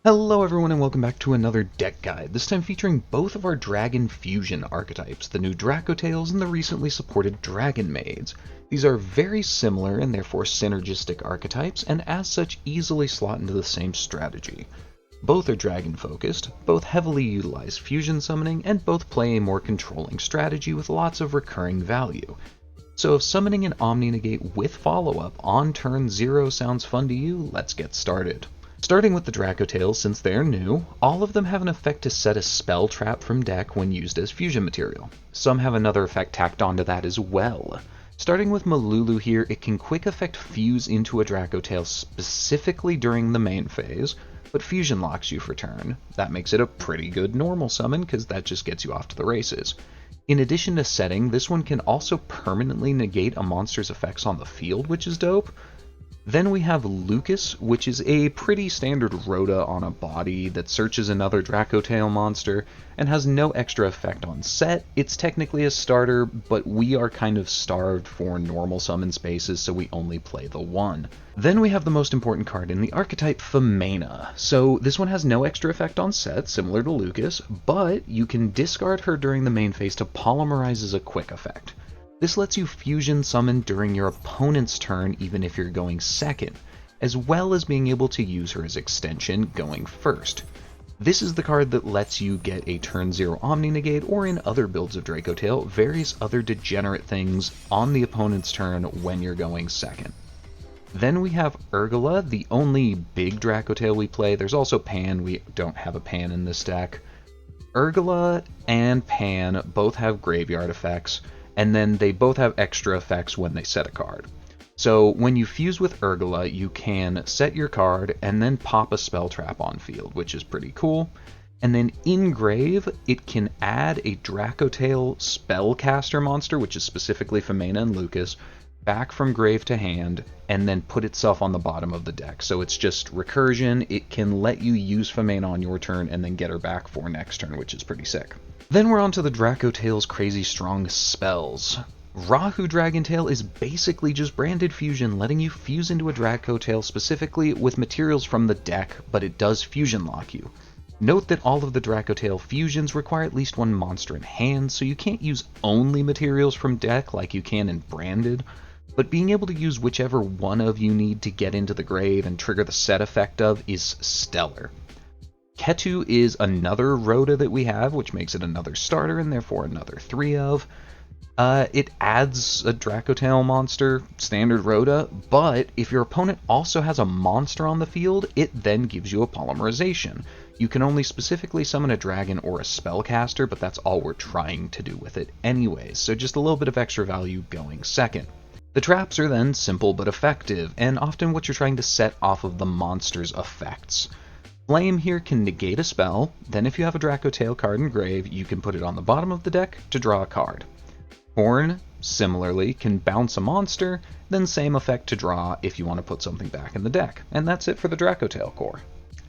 Hello everyone and welcome back to another deck guide, this time featuring both of our Dragon Fusion archetypes, the new Dracotails and the recently supported Dragonmaids. These are very similar and therefore synergistic archetypes, and as such easily slot into the same strategy. Both are dragon focused, both heavily utilize fusion summoning, and both play a more controlling strategy with lots of recurring value. So if summoning an Omni Negate with follow-up on turn 0 sounds fun to you, let's get started. Starting with the Dracotails, since they're new, all of them have an effect to set a spell trap from deck when used as fusion material. Some have another effect tacked onto that as well. Starting with Mululu here, it can quick effect fuse into a Dracotail specifically during the main phase, but fusion locks you for turn. That makes it a pretty good normal summon, because that just gets you off to the races. In addition to setting, this one can also permanently negate a monster's effects on the field, which is dope. Then we have Lucas, which is a pretty standard Rhoda on a body that searches another Dracotail monster and has no extra effect on set. It's technically a starter, but we are kind of starved for normal summon spaces, so we only play the one. Then we have the most important card in the archetype, Femena. So this one has no extra effect on set, similar to Lucas, but you can discard her during the main phase to polymerize as a quick effect. This lets you fusion summon during your opponent's turn even if you're going second, as well as being able to use her as extension going first. This is the card that lets you get a turn 0 Omni Negate, or in other builds of Dracotail, various other degenerate things on the opponent's turn when you're going second. Then we have Urgula, the only big Dracotail we play. There's also Pan, we don't have a Pan in this deck. Urgula and Pan both have graveyard effects, and then they both have extra effects when they set a card. So when you fuse with Urgula, you can set your card and then pop a spell trap on field, which is pretty cool. And then in grave, it can add a Dracotail spellcaster monster, which is specifically Femena and Lucas, back from grave to hand, and then put itself on the bottom of the deck. So it's just recursion. It can let you use Femena on your turn and then get her back for next turn, which is pretty sick. Then we're on to the Dracotail's crazy strong spells. Rahu Dragontail is basically just branded fusion, letting you fuse into a Dracotail specifically with materials from the deck, but it does fusion lock you. Note that all of the Dracotail fusions require at least one monster in hand, so you can't use only materials from deck like you can in branded, but being able to use whichever one of you need to get into the grave and trigger the set effect of is stellar. Ketu is another Rhoda that we have, which makes it another starter and therefore another 3 of. It adds a Dracotail monster, standard Rhoda, but if your opponent also has a monster on the field, it then gives you a polymerization. You can only specifically summon a dragon or a spellcaster, but that's all we're trying to do with it anyways, so just a little bit of extra value going second. The traps are then simple but effective, and often what you're trying to set off of the monster's effects. Flame here can negate a spell, then if you have a Dracotail card in grave, you can put it on the bottom of the deck to draw a card. Horn, similarly, can bounce a monster, then same effect to draw if you want to put something back in the deck, and that's it for the Dracotail core.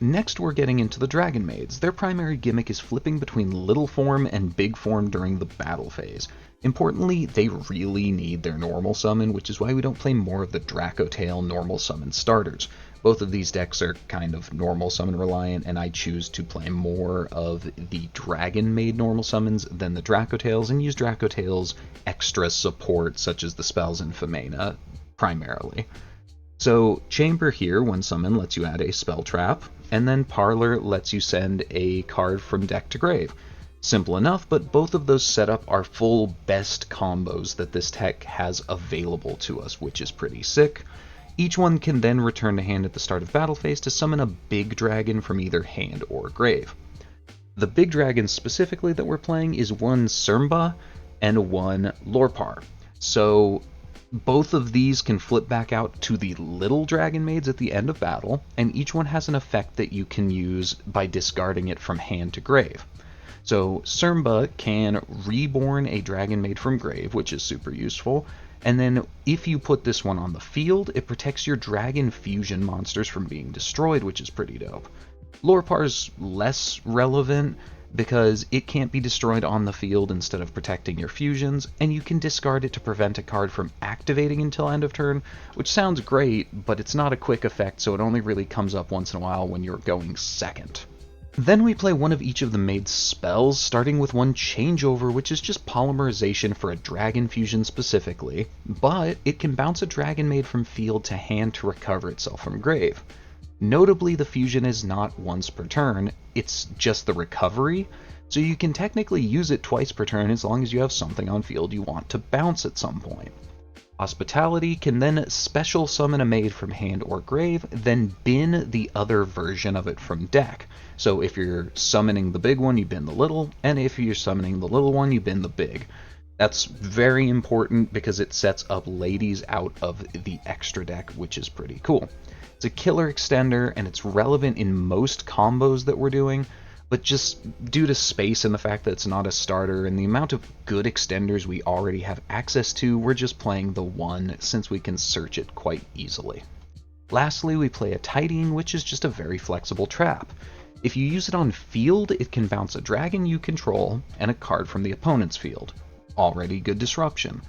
Next we're getting into the Dragonmaids. Their primary gimmick is flipping between little form and big form during the battle phase. Importantly, they really need their normal summon, which is why we don't play more of the Dracotail normal summon starters. Both of these decks are kind of normal summon reliant, and I choose to play more of the Dragonmaid normal summons than the Dracotails, and use Dracotail's extra support, such as the spells in Femena, primarily. So Chamber here, when summoned, lets you add a spell trap, and then Parlor lets you send a card from deck to grave. Simple enough, but both of those set up our full best combos that this deck has available to us, which is pretty sick. Each one can then return to hand at the start of battle phase to summon a big dragon from either hand or grave. The big dragon specifically that we're playing is one Sermba and one Lorpar. So both of these can flip back out to the little Dragonmaids at the end of battle, and each one has an effect that you can use by discarding it from hand to grave. So Sermba can reborn a Dragonmaid from grave, which is super useful, and then if you put this one on the field, it protects your Dragon Fusion monsters from being destroyed, which is pretty dope. Lorpar's less relevant, because it can't be destroyed on the field instead of protecting your fusions, and you can discard it to prevent a card from activating until end of turn, which sounds great, but it's not a quick effect, so it only really comes up once in a while when you're going second. Then we play one of each of the maid's spells, starting with one Changeover, which is just polymerization for a dragon fusion specifically, but it can bounce a dragon maid from field to hand to recover itself from grave. Notably, the fusion is not once per turn, it's just the recovery, so you can technically use it twice per turn as long as you have something on field you want to bounce at some point. Hospitality can then special summon a maid from hand or grave, then bin the other version of it from deck. So if you're summoning the big one, you bin the little, and if you're summoning the little one, you bin the big. That's very important because it sets up ladies out of the extra deck, which is pretty cool. It's a killer extender, and it's relevant in most combos that we're doing, but just due to space and the fact that it's not a starter and the amount of good extenders we already have access to, we're just playing the one since we can search it quite easily. Lastly, we play a Tidying, which is just a very flexible trap. If you use it on field, it can bounce a dragon you control and a card from the opponent's field. Already good disruption.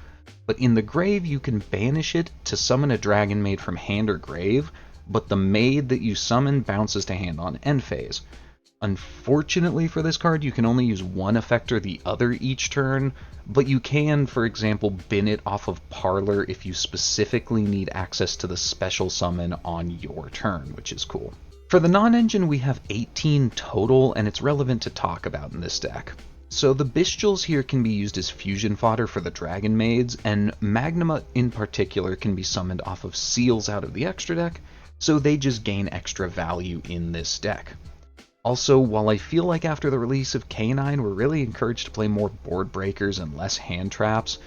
But in the grave, you can banish it to summon a dragon maid from hand or grave, but the maid that you summon bounces to hand on end phase. Unfortunately for this card, you can only use one effect or the other each turn, but you can, for example, bin it off of Parlor if you specifically need access to the special summon on your turn, which is cool. For the non-engine, we have 18 total, and it's relevant to talk about in this deck. So the Bestials here can be used as fusion fodder for the Dragon Maids, and Magnuma in particular can be summoned off of Seals out of the extra deck, so they just gain extra value in this deck. Also, while I feel like after the release of K9 we're really encouraged to play more board breakers and less hand traps,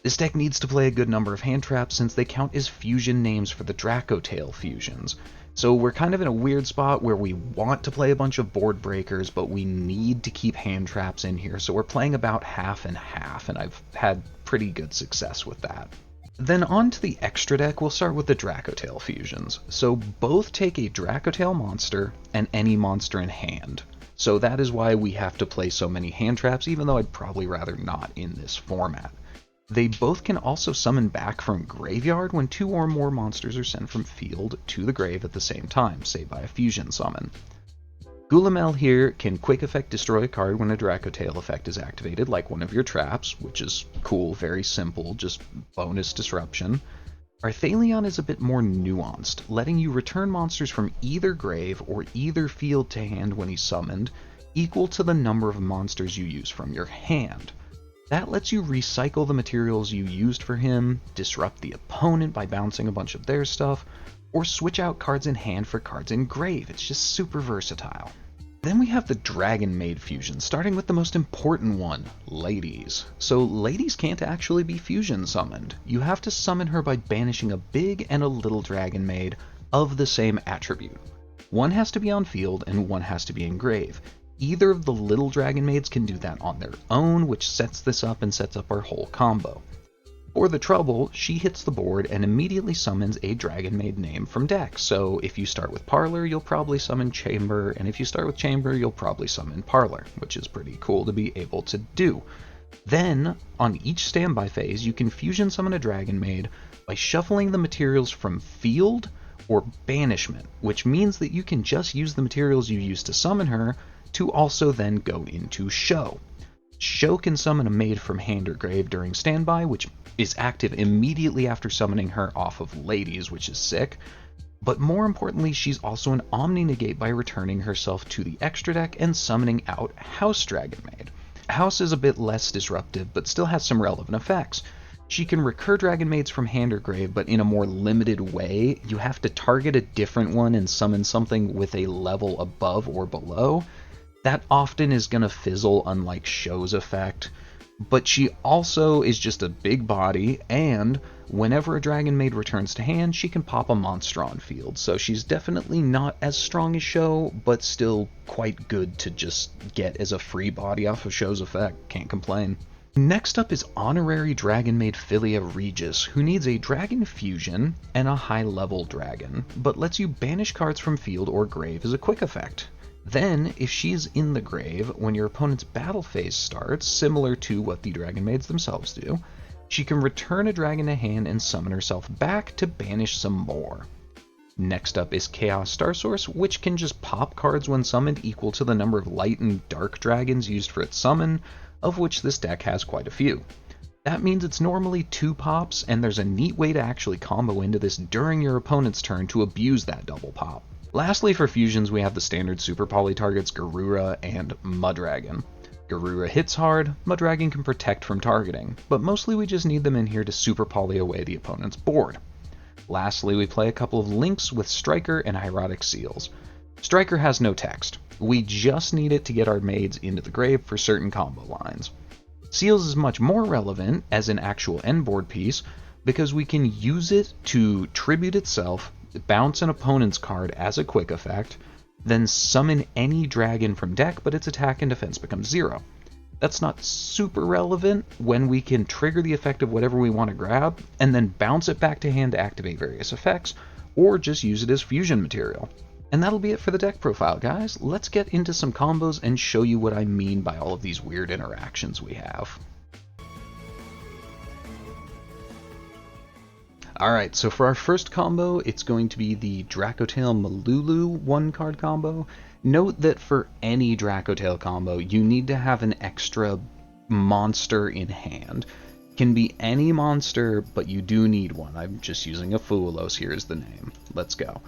this deck needs to play a good number of hand traps since they count as fusion names for the Dracotail fusions. So we're kind of in a weird spot where we want to play a bunch of board breakers, but we need to keep hand traps in here, so we're playing about half and half, and I've had pretty good success with that. Then on to the extra deck, we'll start with the Dracotail fusions. So both take a Dracotail monster and any monster in hand. So that is why we have to play so many hand traps, even though I'd probably rather not in this format. They both can also summon back from graveyard when 2 or more monsters are sent from field to the grave at the same time, say by a fusion summon. Gulamel here can quick effect destroy a card when a Dracotail effect is activated, like one of your traps, which is cool, very simple, just bonus disruption. Arthalion is a bit more nuanced, letting you return monsters from either grave or either field to hand when he's summoned, equal to the number of monsters you use from your hand. That lets you recycle the materials you used for him, disrupt the opponent by bouncing a bunch of their stuff, or switch out cards in hand for cards in grave. It's just super versatile. Then we have the Dragon Maid fusion, starting with the most important one, Ladies. So Ladies can't actually be fusion summoned. You have to summon her by banishing a big and a little Dragon Maid of the same attribute. One has to be on field and one has to be in grave. Either of the little Dragon Maids can do that on their own, which sets this up and sets up our whole combo. For the trouble, she hits the board and immediately summons a Dragon Maid name from deck. So if you start with Parlor, you'll probably summon Chamber, and if you start with Chamber, you'll probably summon Parlor, which is pretty cool to be able to do. Then, on each standby phase, you can fusion summon a Dragon Maid by shuffling the materials from field or banishment, which means that you can just use the materials you used to summon her to also then go into Show. Show can summon a maid from hand or grave during standby, which is active immediately after summoning her off of Ladies, which is sick. But more importantly, she's also an Omni-Negate by returning herself to the extra deck and summoning out House Dragon Maid. House is a bit less disruptive, but still has some relevant effects. She can recur Dragon Maids from hand or grave, but in a more limited way. You have to target a different one and summon something with a level above or below. That often is going to fizzle, unlike Show's effect. But she also is just a big body, and whenever a Dragon Maid returns to hand, she can pop a monster on field. So she's definitely not as strong as Show, but still quite good to just get as a free body off of Show's effect. Can't complain. Next up is Honorary Dragon Maid Philia Regis, who needs a Dragon Fusion and a high-level dragon, but lets you banish cards from field or grave as a quick effect. Then, if she's in the grave, when your opponent's battle phase starts, similar to what the Dragonmaids themselves do, she can return a dragon to hand and summon herself back to banish some more. Next up is Chaos Star Source, which can just pop cards when summoned equal to the number of light and dark dragons used for its summon, of which this deck has quite a few. That means it's normally 2 pops, and there's a neat way to actually combo into this during your opponent's turn to abuse that double pop. Lastly, for fusions, we have the standard Super Poly targets Garura and Mudragon. Garura hits hard, Mudragon can protect from targeting, but mostly we just need them in here to Super Poly away the opponent's board. Lastly, we play a couple of links with Striker and Hieratic Seals. Striker has no text. We just need it to get our maids into the grave for certain combo lines. Seals is much more relevant as an actual end board piece because we can use it to tribute itself, bounce an opponent's card as a quick effect, then summon any dragon from deck, but its attack and defense becomes 0. That's not super relevant when we can trigger the effect of whatever we want to grab, and then bounce it back to hand to activate various effects, or just use it as fusion material. And that'll be it for the deck profile, guys. Let's get into some combos and show you what I mean by all of these weird interactions we have. Alright, so for our first combo, it's going to be the Dracotail Mululu 1-card combo. Note that for any Dracotail combo, you need to have an extra monster in hand. Can be any monster, but you do need one. I'm just using a Fuulos here as the name. Let's go.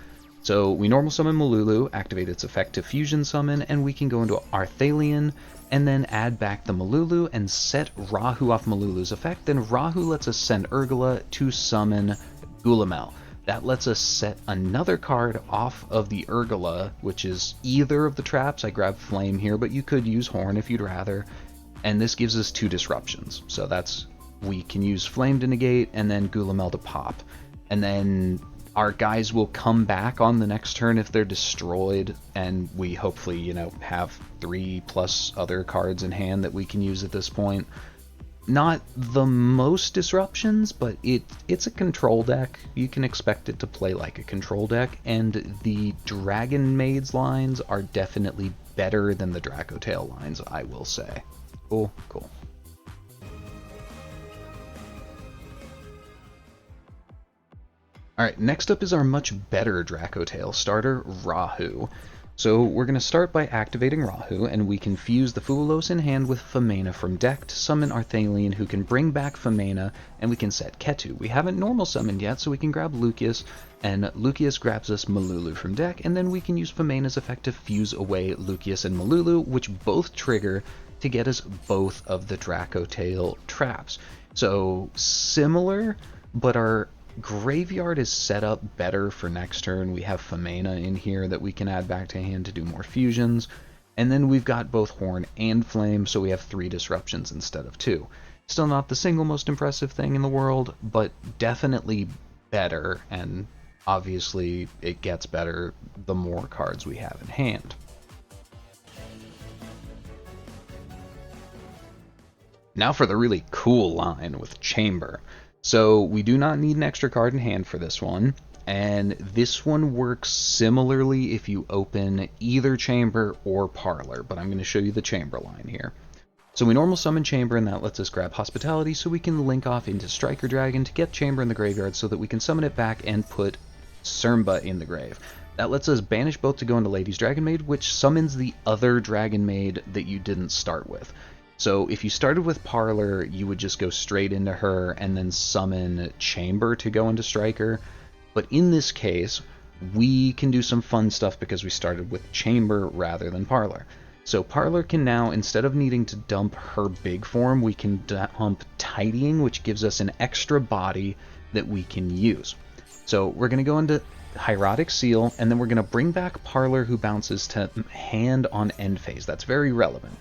So we normal summon Mululu, activate its effect to fusion summon, and we can go into Arthalion, and then add back the Mululu and set Rahu off Mululu's effect. Then Rahu lets us send Urgala to summon Gulamel. That lets us set another card off of the Urgala, which is either of the traps. I grabbed Flame here, but you could use Horn if you'd rather. And this gives us 2 disruptions. So that's, we can use Flame to negate, and then Gulamel to pop. And then our guys will come back on the next turn if they're destroyed, and we hopefully, have 3+ other cards in hand that we can use at this point. Not the most disruptions, but it's a control deck. You can expect it to play like a control deck, and the Dragonmaids lines are definitely better than the Dracotail lines, I will say. Cool. Alright, next up is our much better Dracotail starter, Rahu. So we're going to start by activating Rahu, and we can fuse the Fuulos in hand with Femena from deck to summon Arthalion, who can bring back Femena, and we can set Ketu. We haven't normal summoned yet, so we can grab Lucius, and Lucius grabs us Mululu from deck, and then we can use Femena's effect to fuse away Lucius and Mululu, which both trigger to get us both of the Dracotail traps. So similar, but our graveyard is set up better for next turn. We have Femena in here that we can add back to hand to do more fusions, and then we've got both Horn and Flame, so we have 3 disruptions instead of 2. Still not the single most impressive thing in the world, but definitely better, and obviously it gets better the more cards we have in hand. Now for the really cool line with Chamber. So we do not need an extra card in hand for this one, and this one works similarly if you open either Chamber or Parlor, but I'm going to show you the Chamber line here. So we normal summon Chamber, and that lets us grab Hospitality so we can link off into Striker Dragon to get Chamber in the graveyard so that we can summon it back and put Sermba in the grave. That lets us banish both to go into Lady's Dragonmaid, which summons the other Dragonmaid that you didn't start with. So if you started with Parlor, you would just go straight into her and then summon Chamber to go into Striker. But in this case, we can do some fun stuff because we started with Chamber rather than Parlor. So Parlor can now, instead of needing to dump her big form, we can dump Tidying, which gives us an extra body that we can use. So we're going to go into Hieratic Seal, and then we're going to bring back Parlor, who bounces to hand on end phase. That's very relevant.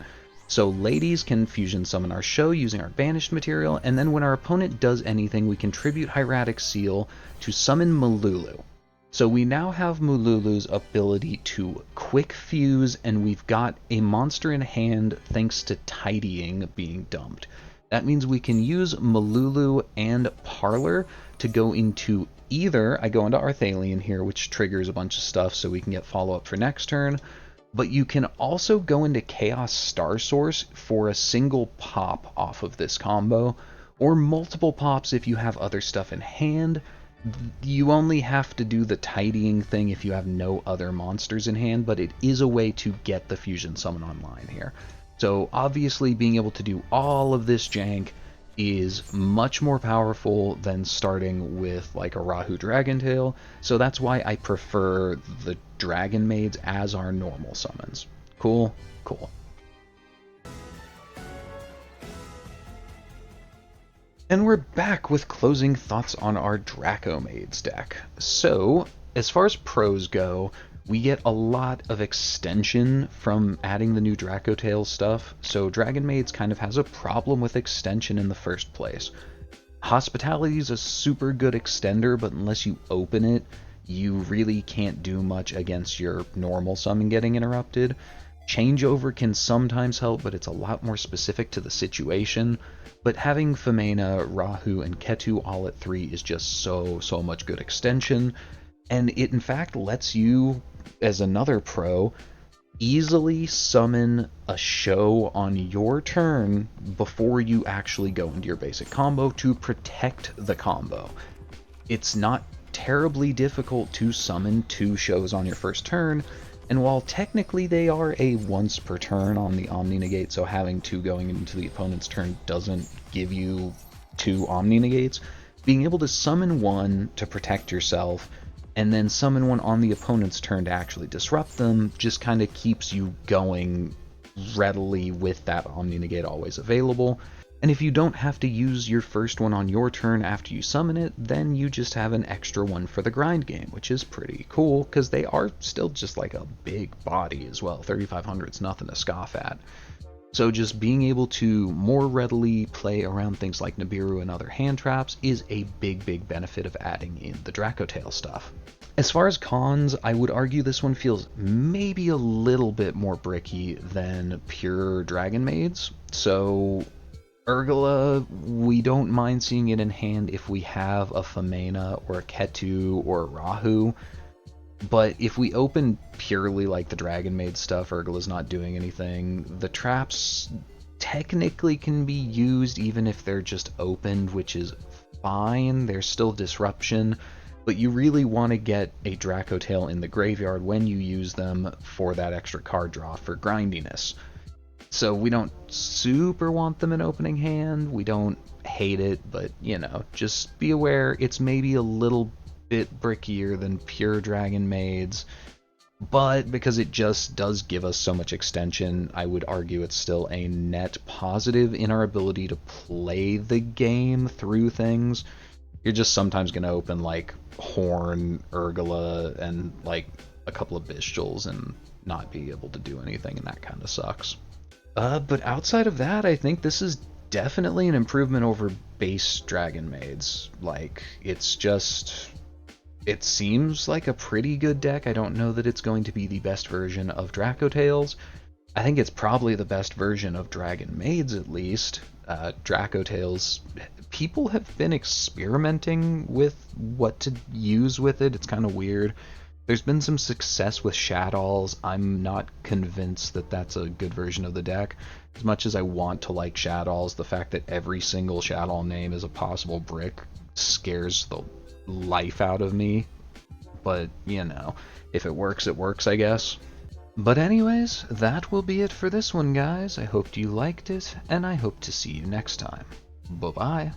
So ladies can fusion summon our show using our banished material, and then when our opponent does anything, we contribute Hieratic Seal to summon Mululu. So we now have Mululu's ability to quick fuse, and we've got a monster in hand thanks to Tidying being dumped. That means we can use Mululu and Parlor to go into either, I go into Arthalion here, which triggers a bunch of stuff so we can get follow-up for next turn, But you can also go into Chaos Star Source for a single pop off of this combo, or multiple pops if you have other stuff in hand. You only have to do the tidying thing if you have no other monsters in hand, but it is a way to get the Fusion Summon online here. So obviously being able to do all of this jank is much more powerful than starting with like a Rahu Dragontail, so that's why I prefer the Dragonmaids as our normal summons. Cool? Cool. And we're back with closing thoughts on our Draconmaids deck. So, as far as pros go, we get a lot of extension from adding the new Dracotail stuff, so Dragonmaids kind of has a problem with extension in the first place. Hospitality is a super good extender, but unless you open it, you really can't do much against your normal summon getting interrupted. Changeover can sometimes help, but it's a lot more specific to the situation. But having Femena, Rahu, and Ketu all at 3 is just so much good extension, and it in fact lets you, as another pro, easily summon a show on your turn before you actually go into your basic combo to protect the combo. It's not terribly difficult to summon 2 shows on your first turn, and while technically they are a once per turn on the Omni Negate, so having 2 going into the opponent's turn doesn't give you 2 Omni Negates, being able to summon 1 to protect yourself and then summon 1 on the opponent's turn to actually disrupt them just kind of keeps you going readily with that Omni Negate always available. And if you don't have to use your first one on your turn after you summon it, then you just have an extra one for the grind game, which is pretty cool, because they are still just like a big body as well. 3,500 is nothing to scoff at. So just being able to more readily play around things like Nibiru and other hand traps is a big benefit of adding in the Dracotail stuff. As far as cons, I would argue this one feels maybe a little bit more bricky than pure Dragonmaids. So Urgula, we don't mind seeing it in hand if we have a Femena or a Ketu or a Rahu, but if we open purely like the Dragonmaid stuff, Urgula's not doing anything. The traps technically can be used even if they're just opened, which is fine. There's still disruption, but you really want to get a Dracotail in the graveyard when you use them for that extra card draw for grindiness. So we don't super want them in opening hand, we don't hate it, but you know, just be aware it's maybe a little bit brickier than pure Dragonmaids, but because it just does give us so much extension, I would argue it's still a net positive in our ability to play the game through things. You're just sometimes going to open like Horn, Urgula, and like a couple of Bestials and not be able to do anything, and that kind of sucks. But outside of that, I think this is definitely an improvement over base Dragonmaids. Like, it's just, it seems like a pretty good deck. I don't know that it's going to be the best version of Dracotails. I think it's probably the best version of Dragonmaids, at least. Dracotails, people have been experimenting with what to use with it. It's kind of weird. There's been some success with Shaddolls. I'm not convinced that that's a good version of the deck. As much as I want to like Shaddolls, the fact that every single Shaddoll name is a possible brick scares the life out of me. But, you know, if it works, I guess. But anyways, that will be it for this one, guys. I hope you liked it, and I hope to see you next time. Bye-bye.